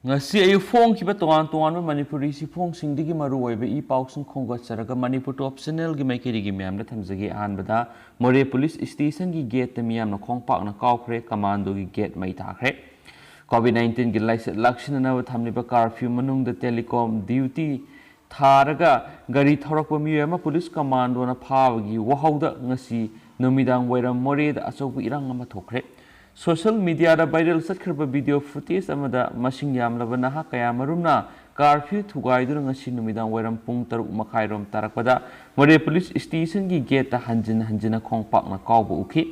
ngasi ayu phong ki ba tongan tongan Manipuri si phong sing digi maru oi be I pau sing khongga charaga Manipur top channel gi mai kiri gi Miyamna thamjagi an bada More police station gi gate Miyamna Khongpak na kaukre commando gi gate mai thakre COVID-19 gi license lakshin na thamni ba curfew manung da telecom duty tharaga gari thorakpa Miyamna police commando na phawagi wahauda ngasi numidang wairam More da achobu irang ama thokre Social media da viral satkhirba video footage amada masing yamlaba naha kaya marumna curfew thugaiduna ngasi numidang wairam pung 3 makhairom tarakpada More police station gi gate ta hanjina Khongpak na kawbu ukhi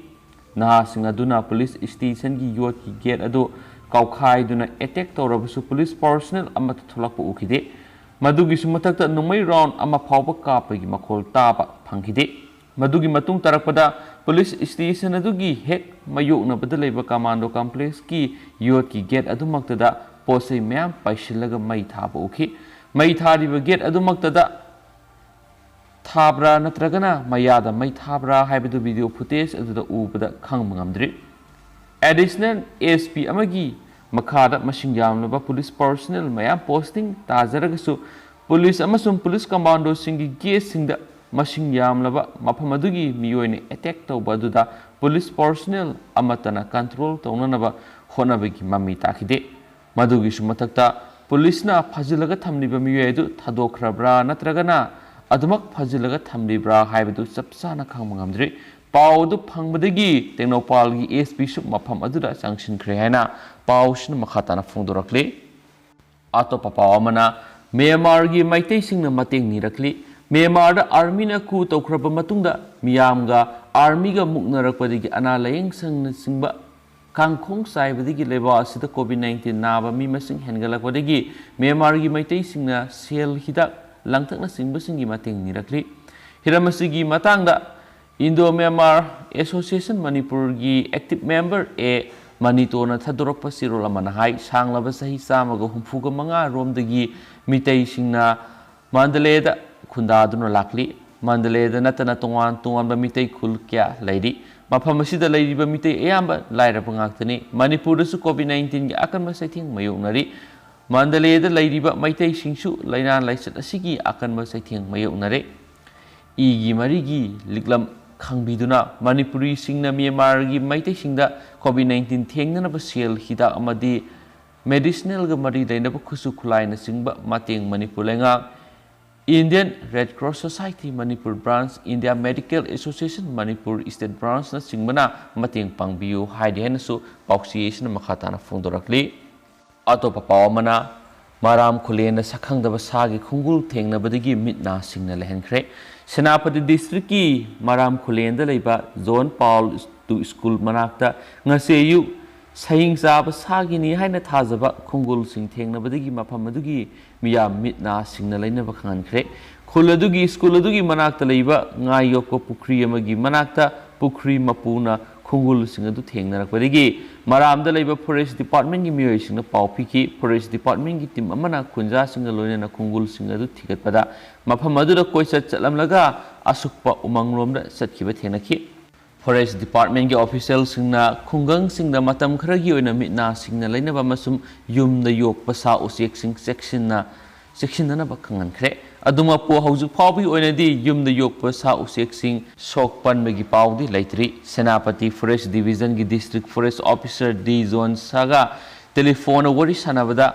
naha singa duna police station gi yot gi gate adu kawkhai duna attack tawrabasu police personnel amata thulakpa ukhide madugi sumathakta numai round ama phawba kapagi makhol taba phangkhide madugi matung tarakpada police station adugi hek mayokna badalaiba commando complex ki yot ki gate adumaktada posei myam paisilaga mai thaba ukhi mai thariba gate adumaktada thabra natragana mayada mai thabra haibadu video footage aduda ubada khangma ngamdri additional SP amagi makhada masing yamlaba police personnel mayam posting tajaragasu police amasum police commando singi gate singda masing yamlaba mapamadugi miyoine attack tawba duda police personnel amatana control tawnanaba honabagi mami takhide madugi sumathakta police na phajilaga thamliba miyoedu thadokhrabra natragana adumak phajilaga thamlibra haibadu chapsana khangma ngamdri paudu phangbadagi tenopal gi SP sub mafam aduda sanction khre haina pausna makhatana phongdorakle atopa pawamana Myanmar gi maitei singna mateng nirakli Myanmar da army na ku tawkhraba matungda miyamga army ga muknarakpadigi ana layeng sangna singba kangkhong saibadigi leba asida COVID-19 naba mi masing hengalakpadigi Myanmar gi maitei singna sel hidak langthakna singba singi mateng nirakli hiramasigi matangda Indo-Myanmar Association Manipur gi active member Manito na thadorokpa sirol amana hai sanglaba sahi samaga humfuga manga romdagi mitei singna Mandaleda khundaduna lakli Mandaleda natana tongan ba mitei khul kya lairi mafam asida lairiba mitei ayamba lairaba ngaktani Manipur su COVID-19 gi akanma saithing mayoknari Mandaleda lairiba mitei singsu lainan laisat asigi akanma saithing mayoknare igi marigi liklam khangbiduna Manipuri singna Myanmar gi maitai singda COVID-19 thengnana ba sel hida amadi medicinal ga mari dainaba khusu khulai na singba mateng Manipur lenga Indian Red Cross Society Manipur branch India Medical Association Manipur State branch na singbana mateng pangbiu haide henasu pausiation makhatana phongdorakli atopa pawamana maram khulena sakhangdaba sagi khungul thengnabadagi mitna singna lehenkhre Senapati district ki maram khulenda leiba zone Paul to school manakta ngaseyu saying sab sagini haina thajaba khungul sing thengnabadagi mafam adugi miyam mitna singna lainaba khankhre khuladugi school adugi manakta leiba ngayokko pukri amagi manakta pukri mapuna khungul sing adu thengnarakpadagi maramda leiba forest department gi miyoi singna pau phiki forest department gi team amana khunja singa loina khungul sing adu thigatpada mafam aduda koisa chalamlaga asukpa umanglomda satkiba thenakhi forest department gi official singna khungang singda matam kharagi oina mitna singna lainaba masum yumda yokpa sa usek sing section na bakhangan khre aduma po hauju phawbi oinadi yumda yokpa sa usek sing sokpan megi pawdi laitri Senapati Forest Division gi district forest officer D zone saga telephone wari sanabada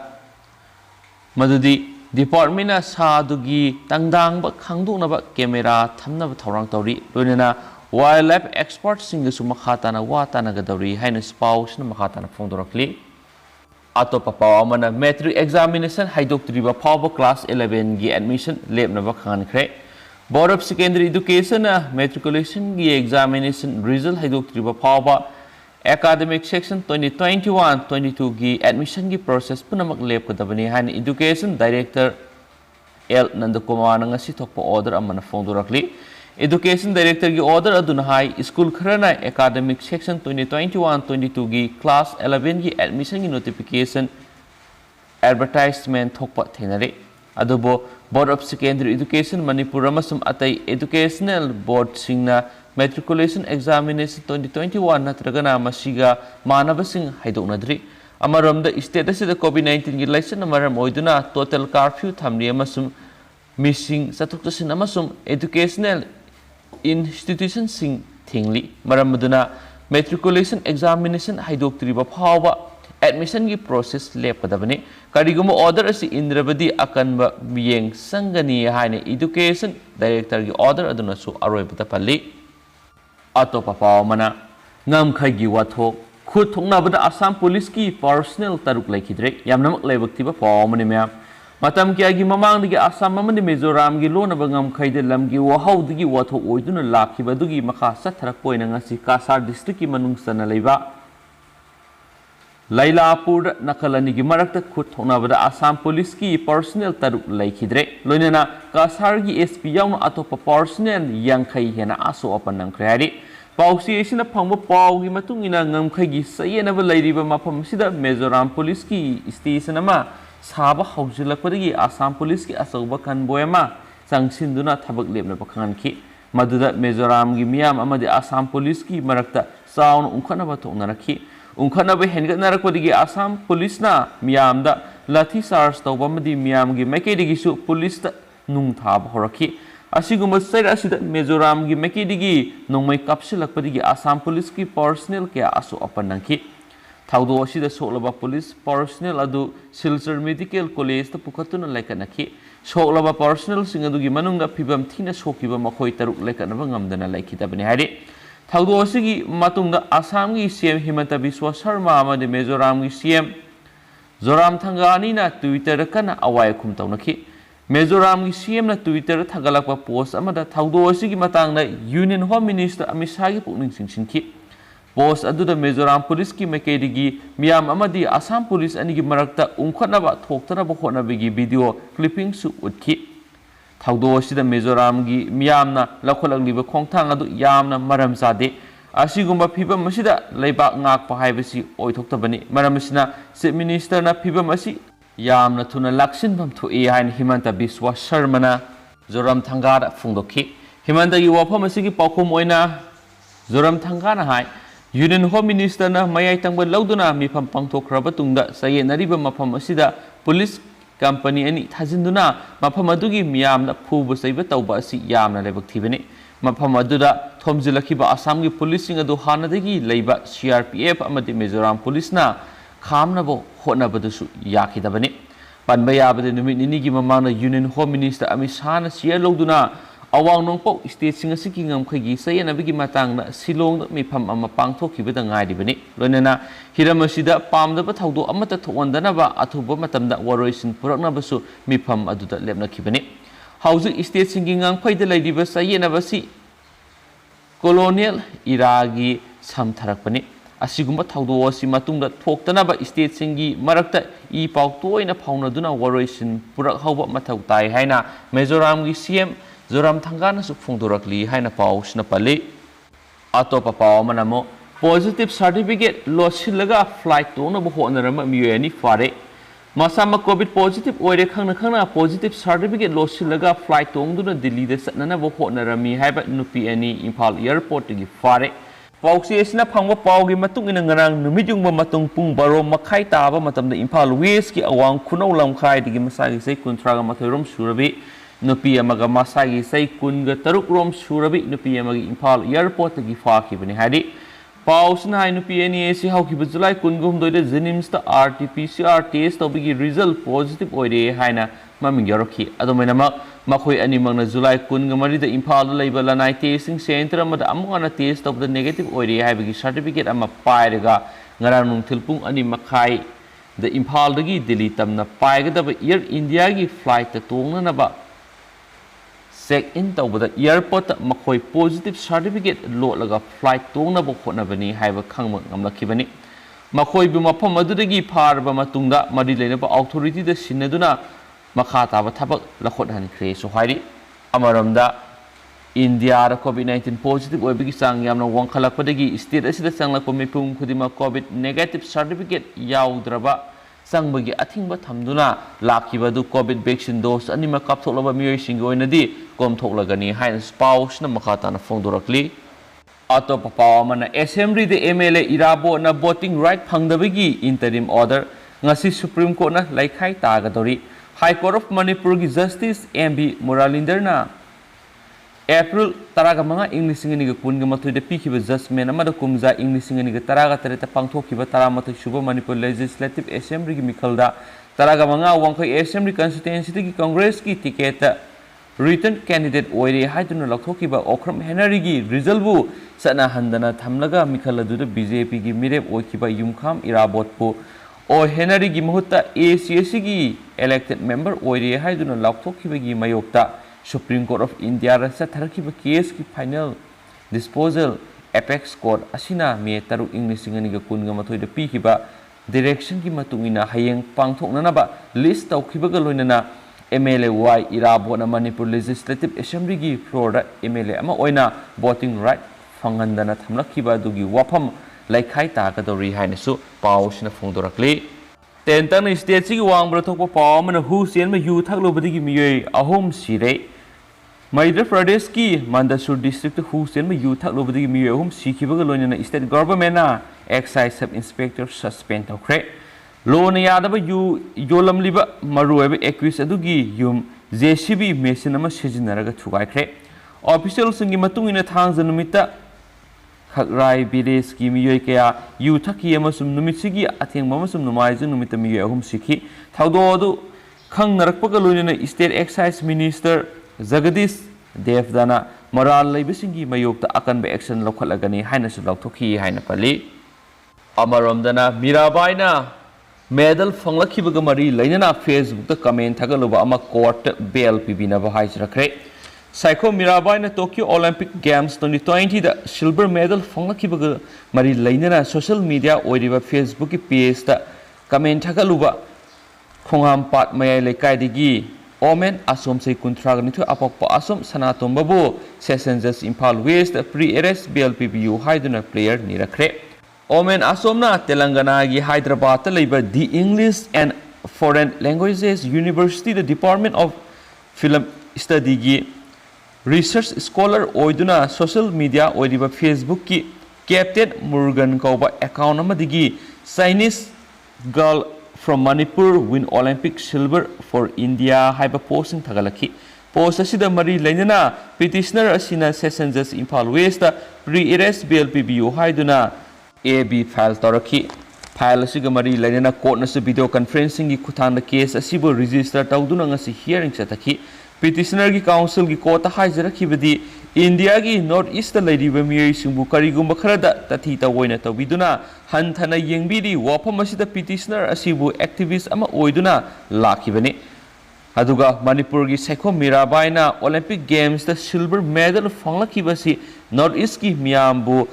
madudi department na sadugi tangdang ba khangdukna ba camera thamna ba thorang tawri loinana wildlife expert sing su makhatana watana gadawri haina spouse na makhatana phongdorakli atopa pawamana metric examination haidoktriba phawba class 11 gi admission lebnaba khankhre board of secondary education matriculation gi examination result haidoktriba phawba academic section 2021-22 gi admission gi process punamak lepkadabani han education director L Nandakumar ngasi thokpa order amana phongdorakli Education Director gi order aduna hai school kharana academic section 2021-22 gi class 11 gi admission gi notification advertisement thokpa thenare adubo Board of Secondary Education Manipur amasum atai educational board singna matriculation examination 2021 natragana masiga manabasing haidoknadri Amaramda state asida COVID-19 gi laisen amaram oiduna total curfew thamri amasum missing satuktasin amasum educational institutions sing thingli maram maduna matriculation examination haidoktriba phawa admission gi process lepkadabani kariguma order asi indrabadi akanba biyeng sangani haine education director gi order aduna su aroibata palli atopa pawmana ngam khagi wathok khud thoknabada Assam police ki personnel taruk laikhidre yamnamak laibaktiba pawmani myam matam kya gi mamang digi Assam mamani Mizoram gi lonaba ngam khaide lamgi wahau digi wathok oiduna lakhiba dugi makha satharak poina ngasi Kasar district ki manung sana leiba Lailapur nakalani gi marakta khud thoknabada Assam police ki personnel taruk laikhidre loinana Kasar gi SP yauna atopa personnel yangkhai hena aso apanang khari pausi esina phangba pau gi matungina ngamkhai gi sayenaba lairiba mafam sida Mizoram police ki station ama saba haujilakpadagi Assam police ki asauba kanboyama sangsinduna thabak lepna pakhanki maduda Mizoram gi miyam amadi Assam police ki marakta saun unkhana thoknarakhi unkhana hengatnarakpadagi Assam police na miyamda lathi charge tawbamadi miyam gi makedigi su police ta nung thab horakhi asiguma saira asida Mizoram gi makedigi nongmai kapsilakpadagi Assam police ki personnel ke asu apanangki thaudo asida soklaba police personnel adu Silchar medical college ta pukhatuna laikanaki soklaba personnel sing adu gi manungda phibam thina sokiba makhoi taruk laikanaba ngamdana laikhitabani hari thaudo asigi matungda Assam gi CM Himanta Biswa Sharma amade Mizoram gi CM Zoramthanga na Twitter kana awai khum tawnaki Mizoram gi CM na Twitter thagalakpa post amada thaudo asigi matangda Union Home Minister Amit Shah gi pukning singsinki post aduda Mizoram police ki makedigi miyam amadi Assam police anigi marakta unkhatnaba thoktanaba hotnabigi video clipping su utki thaudo asida Mizoram gi miyamna lakholakliba khongthang adu yamna maram jade asigumba phibam asida leibak ngakpa haibasi oithoktabani maram asina chief minister na phibam asi yamna thuna laksinbam thoi hain Himanta Biswa Sharma na Zoramthanga da phungdokhi Himanta gi wafam asigi paukhum oina Zoramthanga na hai Union Home Minister na mayai tangba lauduna mifam pangthokraba tungda sayenariba mafam asida police company ani thajinduna mafam adugi miyamna phuba saiba tawba asi yamna lebak thibani mafam aduda thomjilakhiba Assam gi police sing adu hanadagi leiba CRPF amadi Mizoram police na khamnabo hotnabadusu yakhidabani panba yabade numit nini gi mamana Union Home Minister Amit Shah na share lauduna awang nongpau state sing asiki ngamkhagi sayenabigi matangna Silong mifam ama pangthokibada ngairibani loinana hiramasida pamdaba thaudo amata thondanaba athuba matamda waroisin puraknabasu mifam aduda lepnakhibani hauju state singi ngangphaida lairiba sayenabasi colonial iragi samtharakpani asigumba thaudo asi matungda thoktanaba state singi marakta I pau toina phaunaduna waroisin purak hauba mathau tai haina Mizoram gi CM Zoramthanga na su phungdorakli haina pau snapali atopa pau manamo positive certificate losilaga flight tona bo honarama miyani fare masama covid positive oire khangna positive certificate losilaga flight tongduna Delhi da satnana bo honarami haiba nupi ani Imphal airport gi fare pausi esna phangwa pau gi matung ina ngarang numijungba matung pung baro makhai taba matamda Imphal west ki awang khunau lamkhai digi masagi sei kuntraga mathoirom surabi nupi amaga masagi sei kunga taruk rom surabi nupi amagi Imphal airport gi fakhibani hadi pausna hai nupi ani esi haukiba July kungum doide Jenims ta RT-PCR test tobigi result positive oire haina maming yarokhi adomainama makhoi ani mangna July kunga marida Imphal leiba lanai testing center amada amungana test of the negative oire haibigi certificate ama pairaga ngarang nungthilpung ani makhai the Imphal dagi Delhi tamna paigadaba Air India gi flight ta tongnanaba check in tawbada airport makhoi positive certificate lotlaga flight tongnaba khotnabani haiba khangma ngamlakhibani makhoi bi mafam adudagi pharba matungda mari leinaba authority da sinaduna makha taba thabak lakhot hankre so hairi amaramda India ra COVID-19 positive oibigi sang yamna wangkhalakpadagi state asida sanglakpa mipum khudima COVID negative certificate yaudraba sangbagi athingba thamduna lakhibadu COVID vaccine dose anima kaptholaba miyoi singi oinadi kom thoklagani haina spouse na makha tana phongdorakli Atop paw mana assembly the MLA irabo na voting right phangdabagi interim order ngasi Supreme Court na laikhai tagadori High Court of Manipur gi Justice MB Muralinder na April taraga mga English ngani ga kun ga matoi de pikhiba judgment amada kumja English ngani ga taraga tareta pangthokhiba taramatoi suba Manipur Legislative Assembly gi mikhalda taraga mga wangkhai Assembly constituency gi Congress ki ticket return candidate oire haiduna lakthokiba okram Henry gi result bu sana handana thamlaga mikhaladu de BJP gi mirep oikiba yumkham irabot pu o Henry gi mahutta ACS gi elected member oire haiduna lakthokiba gi mayokta Supreme Court of India ra satharkiba case ki final disposal apex court asina me taru English ngani ga kun ga mathoi de pikiba direction ki matungina hayeng pangthokna ba list tawkhiba ga loinana MLA Y irabo na Manipur Legislative Assembly gi floor MLA ama oina voting right phangandana thamlakhiba dugi wafam laikhai ta ka dori haina su pawsina phongdorakli tentang state gi wangbra thokpa paw mana hu sen ma yu thaklo badigi miyoi ahom sire Madhya Pradesh ki Mandasur district hu sen ma yu thaklo badigi miyoi ahom sikhiba ga loina state government na excise sub inspector suspend thokre Lona yadaba yu yolam liba marueba accused adugi yum JCB machine ama sijinaraga thugaikre official singi matungina thangja numita khakrai village ki miyoi kaya yu thaki amasum numisigi athengma amasum numaiju numita miyoi ahum sikhi thaudo adu khangnarakpaga loinana state excise minister Jagadish Devdana moral leibisingi mayokta akanba action lokhalagani haina su laukthokhi haina pali amaromdana mirabaina medal fanglakhibaga mari lainana Facebook ta comment thagaluba ama court bail pibina ba haijrakre Saiko Mirabai na Tokyo Olympic Games 2020 da silver medal fanglakhibaga mari lainana social media oiriba Facebook ki page ta comment thagaluba Khongpak mayai lekai digi Omen asom sei kuntrag nithu apokpa asom sanatom babu session judge Impal West pre arrest bail PBU haiduna player nirakre Omen Asomna Telangana gi Hyderabad labor the English and Foreign Languages University the Department of Film Study gi research scholar oiduna social media oidiba Facebook ki Captain Morgan kauba account amadigi Chinese girl from Manipur win Olympic silver for India haiba posting thagalaki post asida mari lainana petitioner asina session judge Impal West pre-arrest bail PBU haiduna AB file toraki file asiga mari lainana court nasu video conferencing gi kuthana case asibu register tawduna ngasi hearing sataki petitioner gi council gi court haijarakhi badi India gi north east la ladiba miyai singbu karigumba kharada tathi tawoina tawbiduna hanthana yengbidi wafam asida petitioner asibu activist ama oiduna lakhibani aduga Manipur gi Saiko Mirabai na Olympic Games the silver medal fanglakibasi north east gi miyambu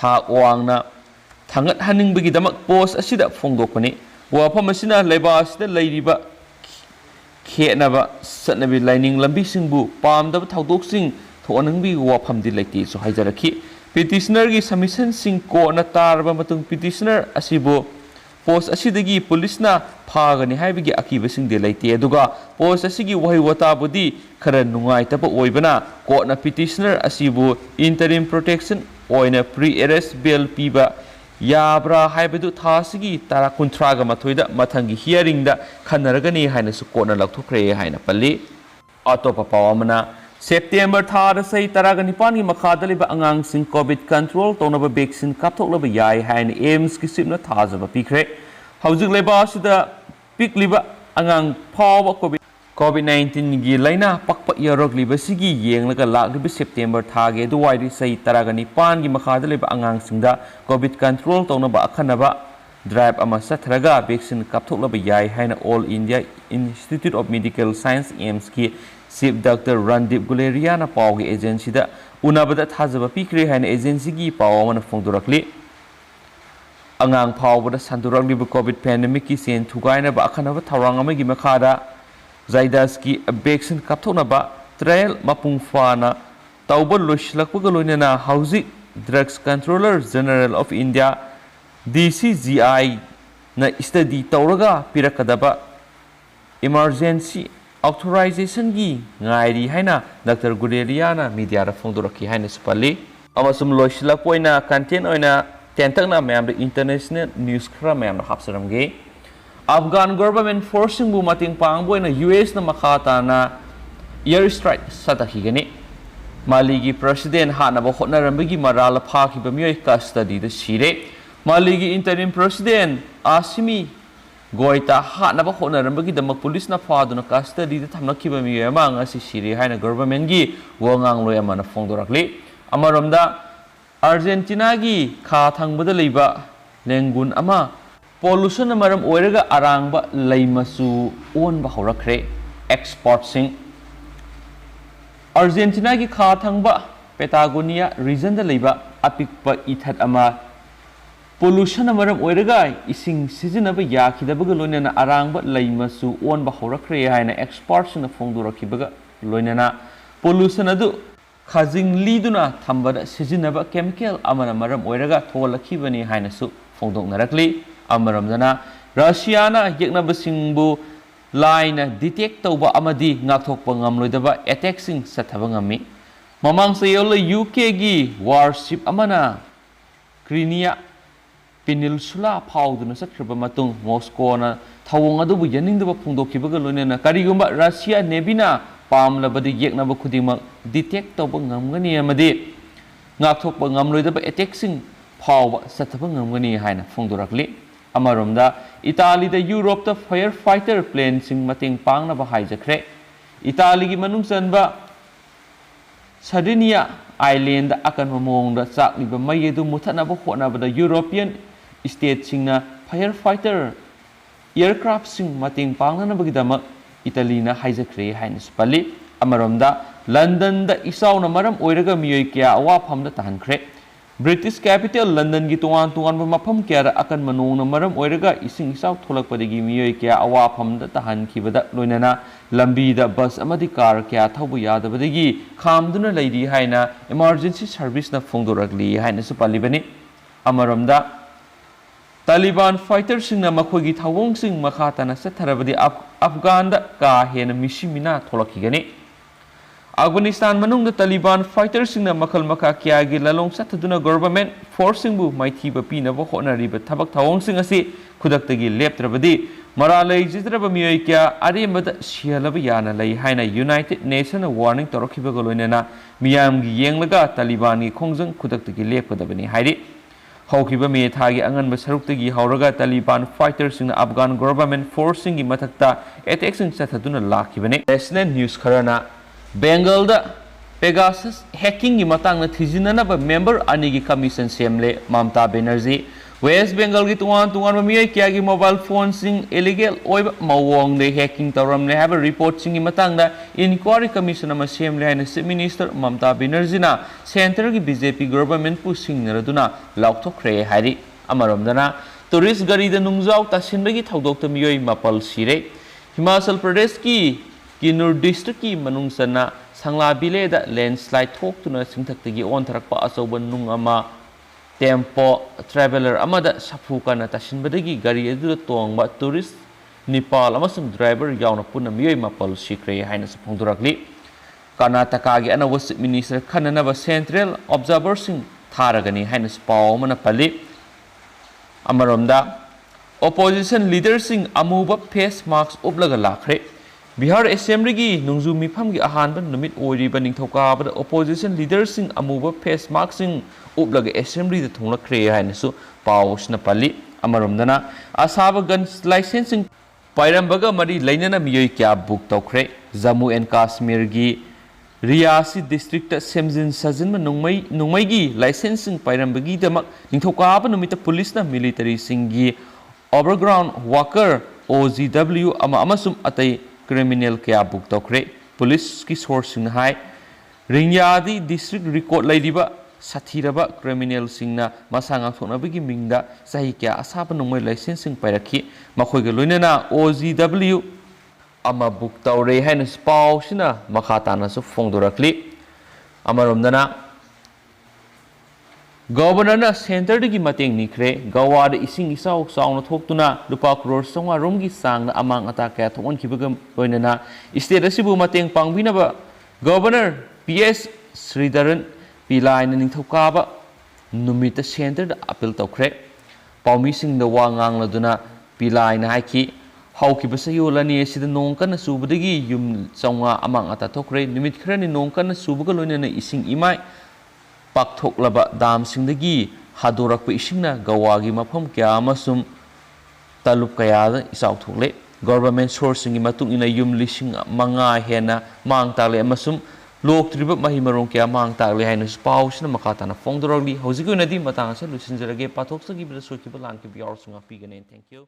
tha wangna Thangat haning bagi damak post asida phongdokani wafam asina leba asida leiriba khenaba satnabi lining lambi singbu pamdaba thaudok thoanangbi wafam di lekti so haijaraki petitioner gi submission sing ko na tarba matung petitioner asibo post asidagi police na phagani haibigi akiba sing de leite aduga post asigi wahi wata budi khara nungai taba oibana ko na petitioner asibo interim protection oina pre-arrest bail piba Yabra haibadu thasigi tara kuntraga mathoida mathangi hearing da khanaragani haina su kona lakthokre haina palli atopa pawamana September thar sai taraga nipan gi makhada liba angang sing covid control tonaba vaccine kapthoklaba yai haina aims ki sipna thajaba pikre haujik leba sida pikliba angang phawa COVID-19 gi laina pakpa yarok liba sigi yenglaga lakliba September thage duwairi sai taraga nipan gi makhada liba angang singda covid control tonaba akhanaba drive ama sathraga vaccine kapthoklaba yai haina All India Institute of Medical Science AIMS ki Chief Dr. Randip Guleria na paw gi agency da unabada thajaba pikre haina agency gi paw mana phongdorakli angang phawbada sandurak liba covid pandemic ki sen thugaina ba akhanaba thawrang ama gi makhada Zaidas ki vaccine kapthonaba trial mapung fana tauba loislakpaga loinana hauzik drugs controller general of India DCGI na study tauraga pirakadaba emergency authorization gi ngairi haina Dr. Gudelia na media ra phongdoraki haina supali amasum loisilakpoina content oina tentakna mayam international news khara mayam hapsaramge Afghan government forcing bu mating pangboina US na makata na air strike satakigani Mali gi president hana ba hotnarambagi marala phaki ba miyoi custody da sire Mali gi interim president Asimi Goita hana ba hotnarambagi da police na faduna custody da thamnaki ba miyoi ma ngasi sire haina government gi wongang loya mana phongdorakli Amaramda Argentina gi kha thangbada leiba lengun ama pollution maram oiraga arangba leimasu on ba horakre exporting Argentina gi kha thangba Patagonia region da leiba apikpa ithat ama pollution maram oiraga ising sizinaba yakidabaga loinana arangba leimasu on ba horakre haina exporting na phongdorakibaga loinana pollution adu Khazing liduna thambada sizinaba chemical amana maram oiraga tholakibani hainasu phongdoknarakli amaramdana Russia na yeknabasingbu line detect tawba amadi ngakthokpa ngamloidaba attack sing sathaba ngami mamang sayol UK gi warship amana Crimea Peninsula phawduna sakhriba matung Moscow na thawong adubu yaningdaba phongdokibaga loinana karigumba Russia Navy na pamlabadi yeknaba khudimak detect tawba ngamgani amadi ngakthokpa ngamloidaba attack sing phawba sathaba ngamgani haina phongdorakli amaromda Italy da Europe da firefighter plane sing mating pangnaba haijakre Italy gi manung chanba Sardinia island da akan mamong da chakliba mayedu muthanaba hotnaba da European state singna firefighter aircraft sing mating pangnanaba gidamak Italy na haijakre haina spali amaromda London da isauna maram oiraga miyoi kya awaphamda tahankre British capital London gi tuan mafam kya akan manong na maram oiraga ising isaw tholakpadagi miyoi kya awaphamda tahankibada loinana lambi da bus amadi car kya thaubu yadabadagi khamduna leidi haina emergency service na phongdoragli haina supalibani amaromda Taliban fighters sing na makhogi thawong sing makhata na satharabadi Afghan da ka hena mishimina tholakigani Afghanistan manung da Taliban fighters sing na makhal makha kya gi lalong sathaduna government forcing bu maithi ba pina ba honari ba thabak thawong sing asi khudaktagi leptrabadi maralai jitraba miyoi kya aremada sialaba yana lai haina United Nations warning torokiba goloinena miyam gi yenglaga Taliban gi khongjang khudaktagi lepkadabani hairi Haukiba me thagi angan ba saruktagi hauraga Taliban fighters in Afghan government forcing gi mathakta attacks in sathaduna lakibani national news kharana Bengal da Pegasus hacking gi matang na thijinana ba member ani gi commission semle Mamta Banerjee West Bengal gi tuan miyai kya gi mobile phone sing illegal oiba mawong de hacking tawramle have a report sing gi matang da inquiry commission ama semle haina chief minister Mamta Banerjee na center gi BJP government pu singnaraduna laukthokre hari amaromdana tourist gari da nungjaw tasinbagi thaudokta miyoi mapal sire Himachal Pradesh ki Kinur district ki manungsana sangla bile da landslide thoktuna singthaktagi ontharakpa asoban nung ama tempo traveler amada safuka na tasinbadagi gari edu tongba tourist Nepal amasung driver yauna puna miyoi mapal sikre haina saphongdurakli Karnataka gi anawa chief minister khananaba central observer sing tharagani haina spaw mana pali amaromda opposition leaders sing amuba face masks ublaga lakhre Bihar Assembly gi nungju mifam gi ahanba numit oiriba ningthoka bada opposition leaders sing amuba face masks sing ublaga assembly da thonglakre haina su pawsna pali amaromdana asaba guns licensing pairambaga mari lainana miyoi kya book tokre Jammu and Kashmir gi Riyasi district ta semjin sajin nungmai gi licensing pairambagi damak ningthoka ba numita police na military singi overground worker OGW amasum atai criminal kya book tokre police ki source sing hai Ringyadi district record laidiba sathiraba criminal singna masanga thonabagi mingda sahi kya asaba nungmai licensing pairakhi makhoi ga loinana OGW ama book tawre haina spaw sina makhata na su phongdorakli amaromdana Governor na center gi mateng nikre Gowa da ising isaw sauna thoktuna lupa crore songa romgi sang na amang ata kaya thon kibaga loinana state asibu mateng pangbina ba Governor PS Sridharan ꯄꯤꯂꯥꯏꯅ ꯅꯤꯡꯊꯧꯀꯥꯕ ꯅꯨꯃꯤꯠꯇ ꯁꯦꯟꯇꯔꯗ appeal ꯇꯧꯈ꯭ꯔꯦ ꯄꯥꯎꯃꯤꯁꯤꯡꯗ ꯋꯥ ꯉꯥꯡꯂꯗꯨꯅ ꯄꯤꯂꯥꯏꯅ ꯍꯥꯏꯈꯤ ꯍꯧꯈꯤꯕ ꯆꯌꯣꯜ ꯑꯅꯤ ꯑꯁꯤꯗ ꯅꯣꯡ ꯀꯟꯅ ꯆꯨꯕꯗꯒꯤ ꯌꯨꯝ ꯆꯥꯝꯃꯉꯥ ꯑꯃꯥꯡ ꯑꯇꯥ ꯊꯣꯛꯈ꯭ꯔꯦ ꯅꯨꯃꯤꯠ ꯈꯔꯅꯤ ꯅꯣꯡ ꯀꯟꯅ ꯆꯨꯕꯒ ꯂꯣꯏꯅꯅ ꯏꯁꯤꯡ ꯏꯃꯥꯏ ꯄꯥꯛꯊꯣꯛꯂꯕ ꯗꯥꯝꯁꯤꯡꯗꯒꯤ ꯍꯥꯗꯣꯔꯛꯄ ꯏꯁꯤꯡꯅ ꯒꯋꯥꯒꯤ ꯃꯐꯝ ꯀꯌꯥ ꯑꯃꯁꯨꯡ ꯇꯂꯨꯞ ꯀꯌꯥꯗ ꯏꯆꯥꯎ ꯊꯣꯛꯂꯦ ꯒꯣꯚꯔꯟꯃꯦꯟꯠ ꯁꯣꯔꯁꯁꯤꯡꯒꯤ ꯃꯇꯨꯡ ꯏꯟꯅ ꯌꯨꯝ 5,000 ꯍꯦꯟꯅ ꯃꯥꯡ ꯇꯥꯛꯂꯦ ꯑꯃꯁꯨꯡ ꯂꯣꯛꯇ꯭ꯔꯤꯕ ꯃꯍꯩ ꯃꯔꯣꯡ ꯀꯌꯥ ꯃꯥꯡ ꯇꯥꯛꯂꯦ ꯍꯥꯏꯅꯁꯨ ꯄꯥꯎꯁꯤꯅ ꯃꯈꯥ ꯇꯥꯅ ꯐꯣꯡꯗꯣꯔꯛꯂꯤ ꯍꯧꯖꯤꯛꯀꯤ ꯑꯣꯏꯅꯗꯤ ꯃꯇꯥꯡ ꯑꯁꯤ ꯂꯣꯏꯁꯤꯟꯖꯔꯒꯦ ꯄꯥꯊꯣꯛꯆꯈꯤꯕꯗ ꯁꯣꯏꯈꯤꯕ ꯂꯥꯟꯈꯤꯕ ꯌꯥꯎꯔꯁꯨ ꯉꯥꯛꯄꯤꯒꯅꯤ ꯊꯦꯡꯛ ꯌꯨ